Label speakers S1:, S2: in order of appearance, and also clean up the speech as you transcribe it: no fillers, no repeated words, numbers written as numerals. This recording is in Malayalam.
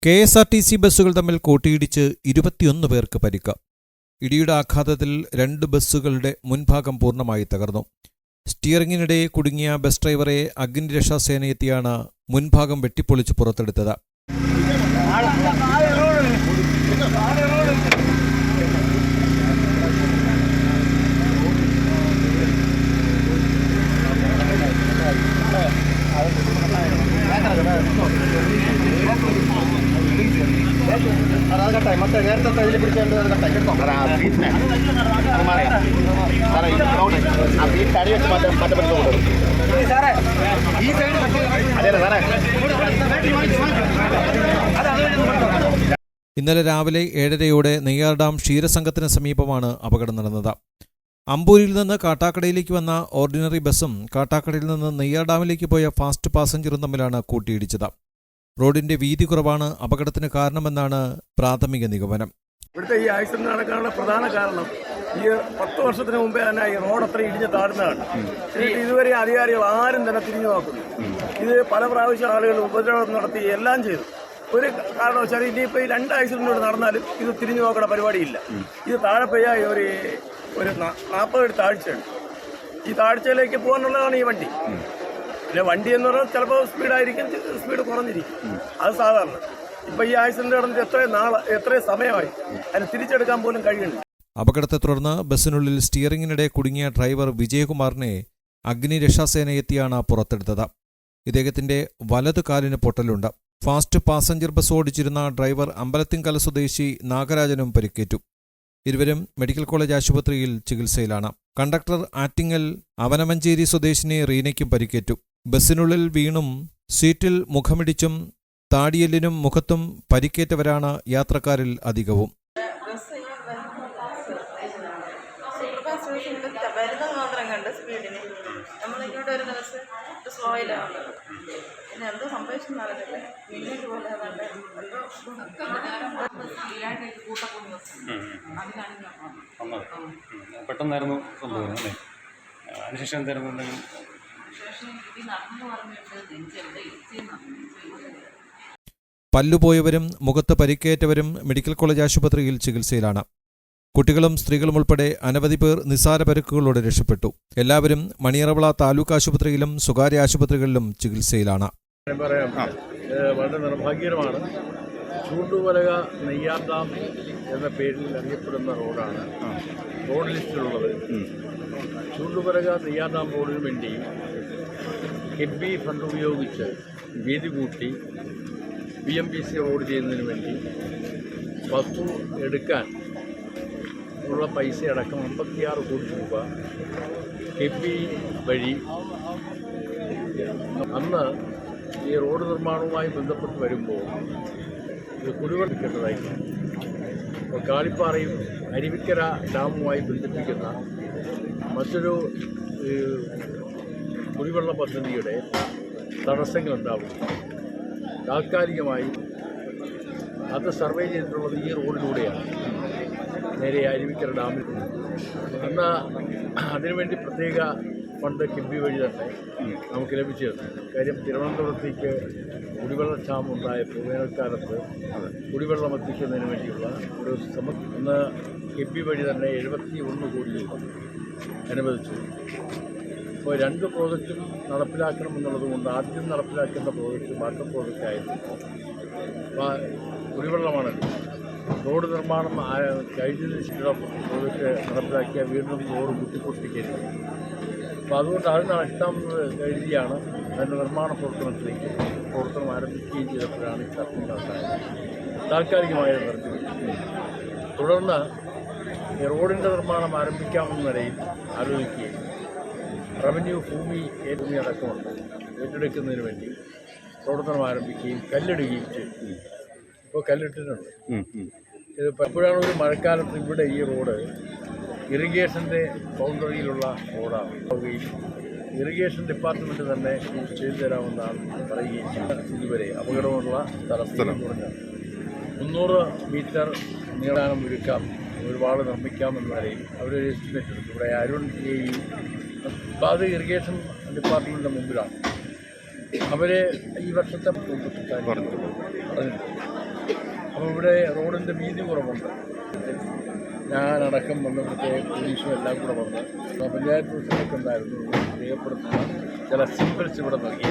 S1: KSRTC ബസ്സുകൾ തമ്മിൽ കൂട്ടിയിടിച്ച് 21 പേർക്ക് പരിക്ക്. ഇടിയുടെ ആഘാതത്തിൽ 2 ബസ്സുകളുടെ മുൻഭാഗം പൂർണ്ണമായി തകർന്നു. സ്റ്റിയറിംഗിനിടെ കുടുങ്ങിയ ബസ് ഡ്രൈവറെ അഗ്നിരക്ഷാസേനയെത്തിയാണ് മുൻഭാഗം വെട്ടിപ്പൊളിച്ച് പുറത്തെടുത്തത്. ഇന്നലെ രാവിലെ 7:30 നെയ്യാർ ഡാം ക്ഷീരസംഘത്തിന് സമീപമാണ് അപകടം നടന്നത്. അമ്പൂരിൽ നിന്ന് കാട്ടാക്കടയിലേക്ക് വന്ന ഓർഡിനറി ബസ്സും കാട്ടാക്കടയിൽ നിന്ന് നെയ്യാർ ഡാമിലേക്ക് പോയ ഫാസ്റ്റ് പാസഞ്ചറും തമ്മിലാണ് കൂട്ടിയിടിച്ചത്. റോഡിന്റെ വീതി കുറവാണ് അപകടത്തിന് കാരണമെന്നാണ് പ്രാഥമിക നിഗമനം.
S2: ഇവിടുത്തെ ഈ ആക്സിഡന്റ് നടക്കാനുള്ള പ്രധാന കാരണം ഈ 10 വർഷത്തിന് മുമ്പേ തന്നെ ഈ റോഡ് അത്ര ഇടിഞ്ഞ് താഴ്ന്നതാണ്. ഇതുവരെ അധികാരികൾ ആരും തന്നെ തിരിഞ്ഞു നോക്കുന്നു. ഇത് പല പ്രാവശ്യം ആളുകൾ ഉപദ്രവം നടത്തി എല്ലാം ചെയ്തു. ഒരു കാരണവശാൽ ഇനിയിപ്പോൾ ഈ 2 ആക്സിഡന്റുകൾ നടന്നാലും ഇത് തിരിഞ്ഞു നോക്കേണ്ട പരിപാടിയില്ല. ഇത് താഴെ പോയ ഒരു 40 അടി താഴ്ചയുണ്ട്. ഈ താഴ്ചയിലേക്ക് പോകാനുള്ളതാണ് ഈ വണ്ടി. പിന്നെ വണ്ടി എന്ന് പറഞ്ഞാൽ ചിലപ്പോൾ സ്പീഡായിരിക്കും, സ്പീഡ് കുറഞ്ഞിരിക്കും. അത് സാധാരണ. ഇപ്പൊ ഈ ആക്സിഡന്റ് നടന്നിട്ട് എത്ര സമയമായി അതിന് തിരിച്ചെടുക്കാൻ പോലും കഴിയുന്നില്ല.
S1: അപകടത്തെ തുടർന്ന് ബസ്സിനുള്ളിൽ സ്റ്റിയറിംഗിനിടെ കുടുങ്ങിയ ഡ്രൈവർ വിജയകുമാറിനെ അഗ്നിരക്ഷാസേനയെത്തിയാണ് പുറത്തെടുത്തത്. ഇദ്ദേഹത്തിന്റെ വലതു കാലിന് പൊട്ടലുണ്ട്. ഫാസ്റ്റ് പാസഞ്ചർ ബസ് ഓടിച്ചിരുന്ന ഡ്രൈവർ അമ്പലത്തിങ്കല സ്വദേശി നാഗരാജനും പരിക്കേറ്റു. ഇരുവരും മെഡിക്കൽ കോളേജ് ആശുപത്രിയിൽ ചികിത്സയിലാണ്. കണ്ടക്ടർ ആറ്റിങ്ങൽ അവനമഞ്ചേരി സ്വദേശിനി റീനയ്ക്കും പരിക്കേറ്റു. ബസ്സിനുള്ളിൽ വീണും സീറ്റിൽ മുഖമിടിച്ചും താടിയെല്ലിനും മുഖത്തും പരിക്കേറ്റവരാണ് യാത്രക്കാരിൽ അധികവും.
S3: പെട്ടെന്നായിരുന്നു സംഭവം അല്ലേ? അതിനുശേഷം എന്തായിരുന്നു?
S1: പല്ലുപോയവരും മുഖത്ത് പരിക്കേറ്റവരും മെഡിക്കൽ കോളേജ് ആശുപത്രിയിൽ ചികിത്സയിലാണ്. കുട്ടികളും സ്ത്രീകളും ഉൾപ്പെടെ അനവധി പേർ നിസ്സാര പരിക്കുകളോടെ രക്ഷപ്പെട്ടു. എല്ലാവരും മണിയറവിള താലൂക്ക് ആശുപത്രിയിലും സ്വകാര്യ ആശുപത്രികളിലും ചികിത്സയിലാണ്.
S2: വളരെ നിർഭാഗ്യകരമാണ്. ചൂണ്ടുപലക നെയ്യാർ ഡാം എന്ന പേരിൽ അറിയപ്പെടുന്ന റോഡാണ് റോഡ് ലിസ്റ്റിലുള്ളത്. ചൂണ്ടുപലക നെയ്യാർ ഡാം റോഡിന് വേണ്ടി കിഫ്ബി ഫണ്ട് ഉപയോഗിച്ച് വീതി കൂട്ടി BMTC റോഡ് ചെയ്യുന്നതിന് വേണ്ടി വസ്തു എടുക്കാൻ ഉള്ള പൈസ അടക്കം 56 കോടി രൂപ കിഫ്ബി വഴി അന്ന് ഈ റോഡ് നിർമ്മാണവുമായി ബന്ധപ്പെട്ട് വരുമ്പോൾ ഇത് കുടിവെള്ളക്കേണ്ടതായിരുന്നു. അപ്പോൾ കാളിപ്പാറയും അരുവിക്കര ഡാമുമായി ബന്ധിപ്പിക്കുന്ന മറ്റൊരു കുടിവെള്ള പദ്ധതിയുടെ തടസ്സങ്ങളുണ്ടാവും. താൽക്കാലികമായി അത് സർവേ ചെയ്തിട്ടുള്ളത് ഈ റോഡിലൂടെയാണ്, നേരെ അരുവിക്കര ഡാമിൽ. അന്ന് അതിനുവേണ്ടി പ്രത്യേക ഫണ്ട് കിഫ്ബി വഴി തന്നെ നമുക്ക് ലഭിച്ചിരുന്നു. കാര്യം തിരുവനന്തപുരത്തേക്ക് കുടിവെള്ളക്ഷാമം ഉണ്ടായപ്പോൾ വേനൽക്കാലത്ത് കുടിവെള്ളം എത്തിക്കുന്നതിന് വേണ്ടിയുള്ള ഒരു അന്ന് കിഫ്ബി വഴി തന്നെ 71 കോടി രൂപ അനുവദിച്ചു. അപ്പോൾ 2 പ്രോജക്റ്റും നടപ്പിലാക്കണമെന്നുള്ളതുകൊണ്ട് ആദ്യം നടപ്പിലാക്കേണ്ട പ്രോജക്റ്റ് വാട്ടർ പ്രോജക്റ്റായിരുന്നു. കുടിവെള്ളമാണ്. റോഡ് നിർമ്മാണം കഴിഞ്ഞതിന് ശേഷം പ്രോജക്റ്റ് നടപ്പിലാക്കിയ വീണ്ടും റോഡ് കുത്തിപ്പൊട്ടിക്കരുത്. അപ്പോൾ അതുകൊണ്ട് അത് നടത്താമെന്ന് കരുതിയാണ് അതിൻ്റെ നിർമ്മാണ പ്രവർത്തനം ആരംഭിക്കുകയും ചെയ്തപ്പോഴാണ് ഈ തർക്കമുണ്ടായത്. താൽക്കാലികമായി നിർത്തിവെച്ചു. തുടർന്ന് ഈ റോഡിൻ്റെ നിർമ്മാണം ആരംഭിക്കാമെന്ന നിലയിൽ ആലോചിക്കുകയും റവന്യൂ ഭൂമി അടക്കമുണ്ട് ഏറ്റെടുക്കുന്നതിന് വേണ്ടി പ്രവർത്തനം ആരംഭിക്കുകയും കല്ലിടുകയും ചെയ്തു. ഇപ്പോൾ കല്ലിട്ടിട്ടുണ്ട്. ഇത് എപ്പോഴാണ് ഒരു മഴക്കാലത്ത് ഇവിടെ ഈ റോഡ് ഇറിഗേഷൻ്റെ ബൗണ്ടറിയിലുള്ള റോഡാണ്. ഇറിഗേഷൻ ഡിപ്പാർട്ട്മെൻറ്റ് തന്നെ ചെയ്തു തരാമെന്നാണ് പറയുകയും ഇതുവരെ അപകടമുള്ള സ്ഥലം കുറഞ്ഞ 300 മീറ്റർ നീളാനം ഒരുക്കാം, ഒരുപാട് നിർമ്മിക്കാമെന്ന നിലയിൽ അവരൊരു എസ്റ്റിമേറ്റ് എടുത്തു. ഇവിടെ അരുൺ അപ്പോൾ അത് ഇറിഗേഷൻ ഡിപ്പാർട്ട്മെൻറ്റിൻ്റെ മുമ്പിലാണ്. അവർ ഈ വർഷത്തെ പറഞ്ഞിട്ടുണ്ട്. അപ്പോൾ ഇവിടെ റോഡിൻ്റെ വീതി കുറവുണ്ട്. ഞാനടക്കം വന്നപ്പോഴത്തെ പോലീസും എല്ലാം കൂടെ വന്ന് പഞ്ചായത്ത് പ്രസിഡൻ്റൊക്കെ ഉണ്ടായിരുന്നു. രേഖപ്പെടുത്തുന്ന ചില സിമ്പിൾസ് ഇവിടെ നൽകി